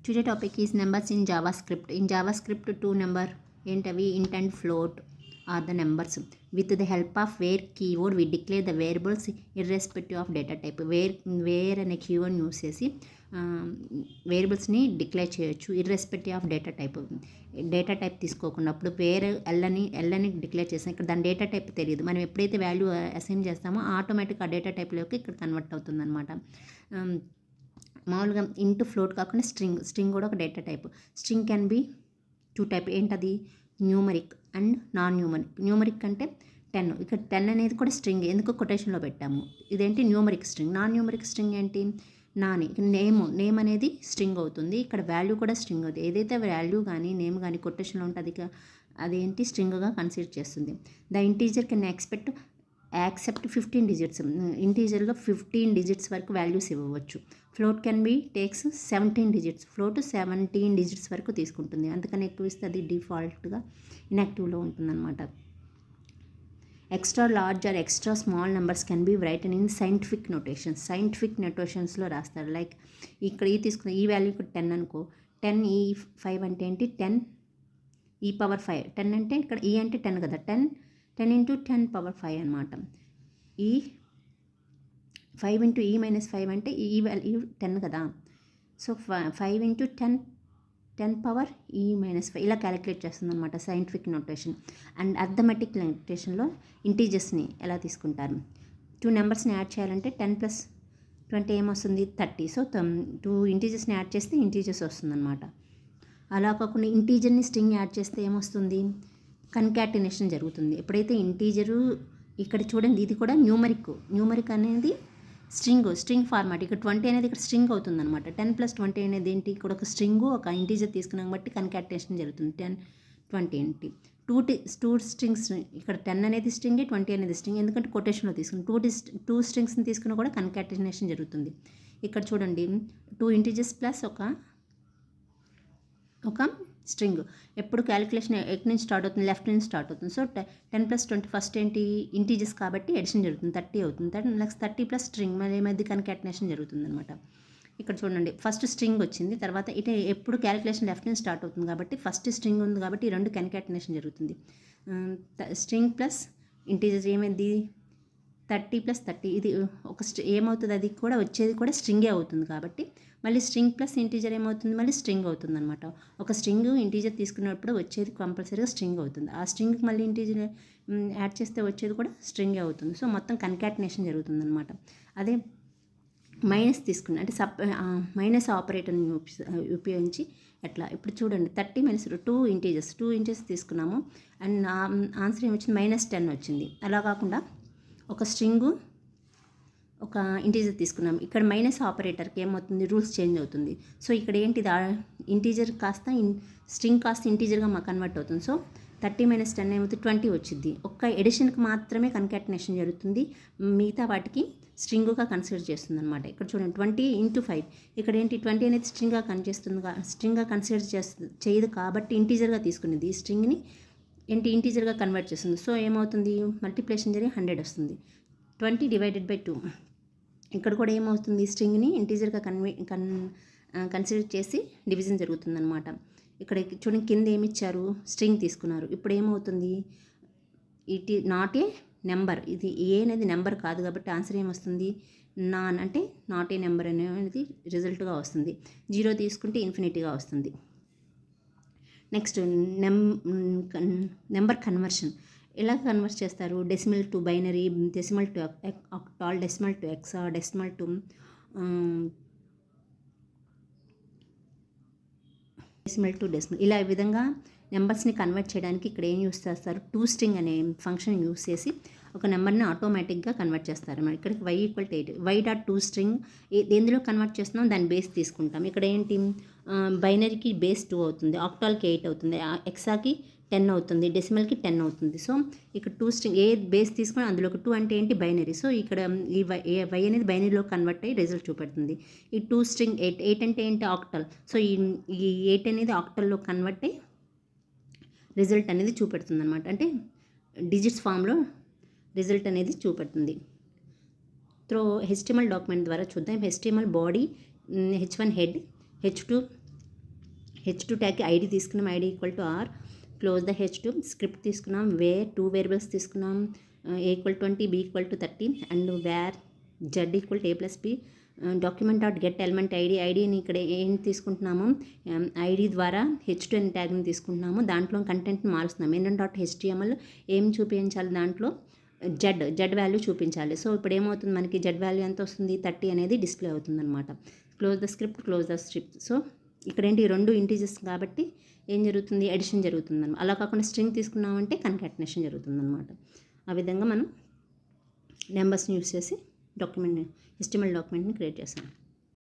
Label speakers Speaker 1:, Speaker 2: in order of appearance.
Speaker 1: Today topic is numbers in JavaScript. In JavaScript, two number ఏంటవి int and float are the numbers. With the help of where keyword we declare the variables irrespective of data type. where అనే keyword use చేసి వేరియబుల్స్ని declare చేయొచ్చు irrespective of data type. Data type తీసుకోకుండా అప్పుడు వేరే ఎల్లని declare చేస్తాం. ఇక్కడ దాని data type తెలియదు. మనం ఎప్పుడైతే వాల్యూ అసైన్ చేస్తామో ఆటోమేటిక్ ఆ డేటా టైప్లోకి ఇక్కడ కన్వర్ట్ అవుతుంది అనమాట. మామూలుగా ఇంటూ ఫ్లోట్ కాకుండా స్ట్రింగ్ కూడా ఒక data type. String can be two type. ఏంటది? Numeric and non numeric. Numeric అంటే 10. ఇక్కడ 10 అనేది కూడా స్ట్రింగ్, ఎందుకు కొటేషన్లో పెట్టాము. ఇదేంటి? Numeric string. Non numeric string ఏంటి? నాని. నేమ్ అనేది స్ట్రింగ్ అవుతుంది. ఇక్కడ వాల్యూ కూడా స్ట్రింగ్ అవుతుంది. ఏదైతే వాల్యూ కానీ నేమ్ కానీ కొటేషన్లో ఉంటే అదేంటి? స్ట్రింగ్గా కన్సిడర్ చేస్తుంది. The integer can accept 15 digits. ఇంటీజర్లో 15 డిజిట్స్ వరకు వాల్యూస్ ఇవ్వవచ్చు. Float can be takes 17 digits. Float 17 digits వరకు తీసుకుంటుంది. అందుకని ఎక్కువ ఇస్తే అది డిఫాల్ట్గా ఇన్యాక్టివ్లో ఉంటుందన్నమాట. Extra large or extra small numbers can be written in scientific notations. సైంటిఫిక్ నోటేషన్స్లో రాస్తారు. లైక్ ఇక్కడ తీసుకున్న ఈ వాల్యూ ఇక్కడ 10 అనుకో. 10 E5 అంటే ఏంటి? 10 E⁵. 10 అంటే ఇక్కడ ఈ అంటే 10 కదా. 10 ఇంటూ 10⁵ అనమాట. ఈ 5 ఇంటూ E-5 అంటే ఈ వాల్యూ 10 కదా. సో 5 ఇంటూ 10⁻E-5 ఇలా క్యాలిక్యులేట్ చేస్తుంది అనమాట సైంటిఫిక్ నోటేషన్. అండ్ అర్థమెటిక్ నోటేషన్లో ఇంటీజర్స్ని ఎలా తీసుకుంటారు. 2 నెంబర్స్ని యాడ్ చేయాలంటే 10 + 20 ఏమొస్తుంది? 30. సో 2 ఇంటీజర్స్ని యాడ్ చేస్తే ఇంటీజర్స్ వస్తుందన్నమాట. అలా కాకుండా ఇంటీజర్ని స్ట్రింగ్ యాడ్ చేస్తే ఏమొస్తుంది? కన్కాటినేషన్ జరుగుతుంది. ఎప్పుడైతే ఇంటీజరు ఇక్కడ చూడండి, ఇది కూడా న్యూమరిక్ అనేది స్ట్రింగ్ ఫార్మాట్. ఇక్కడ 20 అనేది ఇక్కడ స్ట్రింగ్ అవుతుంది అనమాట. 10 + 20 అనేది ఏంటి? ఇక్కడ ఒక స్ట్రింగ్ ఒక ఇంటీజర్ తీసుకున్నాం బట్టి కన్కాటినేషన్ జరుగుతుంది. 10 20 ఏంటి? Two strings. ఇక్కడ 10 అనేది స్ట్రింగ్, 20 అనేది స్ట్రింగ్. ఎందుకంటే కొటేషన్లో తీసుకుని టూ స్ట్రింగ్స్ని తీసుకున్నా కూడా కన్కాటినేషన్ జరుగుతుంది. ఇక్కడ చూడండి, 2 ఇంటీజర్స్ ప్లస్ ఒక స్ట్రింగ్. ఎప్పుడు క్యాలిక్యులేషన్ ఎక్కడి నుంచి స్టార్ట్ అవుతుంది? లెఫ్ట్ నుంచి స్టార్ట్ అవుతుంది. సో 10 + 20 ఫస్ట్ ఏంటి? ఇంటీజర్స్ కాబట్టి ఎడిషన్ జరుగుతుంది. 30 అవుతుంది. నెక్స్ట్ 30 + స్ట్రింగ్ మరి మధ్య కన్కాటినేషన్ జరుగుతుంది అనమాట. ఇక్కడ చూడండి, ఫస్ట్ స్ట్రింగ్ వచ్చింది. తర్వాత ఇటు ఎప్పుడు క్యాలిక్యులేషన్ లెఫ్ట్ నుంచి స్టార్ట్ అవుతుంది కాబట్టి ఫస్ట్ స్ట్రింగ్ ఉంది కాబట్టి ఈ రెండు కన్కాటినేషన్ జరుగుతుంది. స్ట్రింగ్ ప్లస్ ఇంటీజర్స్ ఏమైంది? 30 + 30. ఇది ఒక ఏమవుతుంది? అది కూడా వచ్చేది కూడా స్ట్రింగే అవుతుంది కాబట్టి మళ్ళీ స్ట్రింగ్ ప్లస్ ఇంటీజర్ ఏమవుతుంది? మళ్ళీ స్ట్రింగ్ అవుతుంది అనమాట. ఒక స్ట్రింగ్ ఇంటీజర్ తీసుకున్నప్పుడు వచ్చేది కంపల్సరీగా స్ట్రింగ్ అవుతుంది. ఆ స్ట్రింగ్కి మళ్ళీ ఇంటీజర్ యాడ్ చేస్తే వచ్చేది కూడా స్ట్రింగే అవుతుంది. సో మొత్తం కన్కాటినేషన్ జరుగుతుంది అనమాట. అదే మైనస్ తీసుకుని అంటే మైనస్ ఆపరేటర్ని ఉపయోగించి ఎట్లా? ఇప్పుడు చూడండి, 30 - 2 ఇంటీజర్స్ తీసుకున్నాము. అండ్ ఆన్సర్ ఏమొచ్చింది? -10 వచ్చింది. అలా కాకుండా ఒక స్ట్రింగు ఒక ఇంటీజర్ తీసుకున్నాం. ఇక్కడ మైనస్ ఆపరేటర్కి ఏమవుతుంది? రూల్స్ చేంజ్ అవుతుంది. సో ఇక్కడ ఏంటి? ఇంటీజర్ కాస్త స్ట్రింగ్ కాస్త ఇంటీజర్గా కన్వర్ట్ అవుతుంది. సో 30 - 10 ఏమవుతుంది? 20 వచ్చింది. ఒక్క ఎడిషన్కి మాత్రమే కన్కాటినేషన్ జరుగుతుంది. మిగతా వాటికి స్ట్రింగ్గా కన్సిడర్ చేస్తుంది అనమాట. ఇక్కడ చూడండి, 20 × 5. ఇక్కడ ఏంటి? 20 అనేది స్ట్రింగ్గా కన్సిడర్ చేయదు కాబట్టి ఇంటీజర్గా తీసుకునేది. ఈ స్ట్రింగ్ని ఏంటి? ఇంటీజర్గా కన్వర్ట్ చేస్తుంది. సో ఏమవుతుంది? మల్టిప్లికేషన్ జరిగి 100 వస్తుంది. 20 / 2. ఇక్కడ కూడా ఏమవుతుంది? స్ట్రింగ్ని ఇంటీజర్గా కన్సిడర్ చేసి డివిజన్ జరుగుతుంది అనమాట. ఇక్కడ చూడండి, కింద ఏమి ఇచ్చారు? స్ట్రింగ్ తీసుకున్నారు. ఇప్పుడు ఏమవుతుంది? It is not a number. ఇది ఏ అనేది నెంబర్ కాదు కాబట్టి ఆన్సర్ ఏమొస్తుంది? నాన్ అంటే నాట్ ఏ నెంబర్ అనేది రిజల్ట్గా వస్తుంది. 0 తీసుకుంటే ఇన్ఫినిటీగా వస్తుంది. నెక్స్ట్ నెంబర్ కన్వర్షన్ ఎలా కన్వర్ట్ చేస్తారు? Decimal to binary, decimal to octal, decimal to hexa, decimal to decimal ఇలా ఈ విధంగా నెంబర్స్ని కన్వర్ట్ చేయడానికి ఇక్కడ ఏం యూస్ చేస్తారు? toString అనే ఫంక్షన్ యూస్ చేసి ఒక నెంబర్ని ఆటోమేటిక్గా కన్వర్ట్ చేస్తారు. మరి ఇక్కడికి y = 8. y.toString ఎందులో కన్వర్ట్ చేస్తున్నాం? దాని బేస్ తీసుకుంటాం. ఇక్కడ ఏంటి? బైనరీకి బేస్ 2 అవుతుంది, ఆక్టాల్కి 8 అవుతుంది, హెక్సాకి 10 అవుతుంది, డెసిమల్కి 10 అవుతుంది. సో ఇక్కడ toString ఏ బేస్ తీసుకొని అందులోకి 2 అంటే ఏంటి? బైనరీ. సో ఇక్కడ ఈ y అనేది బైనరీలో కన్వర్ట్ అయ్యి రిజల్ట్ చూపెడుతుంది. ఈ toString 8 అంటే ఏంటి? ఆక్టల్. సో ఈ 8 అనేది ఆక్టల్లో కన్వర్ట్ అయ్యి రిజల్ట్ అనేది చూపెడుతుంది అనమాట. అంటే డిజిట్స్ ఫామ్లో రిజల్ట్ అనేది చూపెడుతుంది. HTML డాక్యుమెంట్ ద్వారా చూద్దాం. HTML body, H1 head, H2 H2 ట్యాగ్కి ఐడి తీసుకున్నాం, ID equal to R, close the H2. Script తీసుకున్నాం, వేర్ 2 వేరియబుల్స్ తీసుకున్నాం, A equal 20, B equal to 30 and var Z equal to A plus B. Document dot get element ఐడిని ఇక్కడ ఏం తీసుకుంటున్నాము, ID ద్వారా H2 అనే ట్యాగ్ని తీసుకుంటున్నాము, దాంట్లో కంటెంట్ని మారుస్తున్నాం. index.html ఏం చూపించాలి, దాంట్లో జెడ్ వాల్యూ చూపించాలి. సో ఇప్పుడు ఏమవుతుంది, మనకి జెడ్ వాల్యూ ఎంత వస్తుంది, 30 అనేది డిస్ప్లే అవుతుంది అనమాట. Close the script. సో ఇక్కడ ఏంటి, 2 ఇంటీజర్స్ కాబట్టి ఏం జరుగుతుంది, ఎడిషన్ జరుగుతుంది అనమాట. అలా కాకుండా స్ట్రింగ్ తీసుకున్నామంటే కన్కాటినేషన్ జరుగుతుంది అనమాట. ఆ విధంగా మనం నెంబర్స్ని యూస్ చేసి HTML డాక్యుమెంట్ని క్రియేట్ చేస్తాం.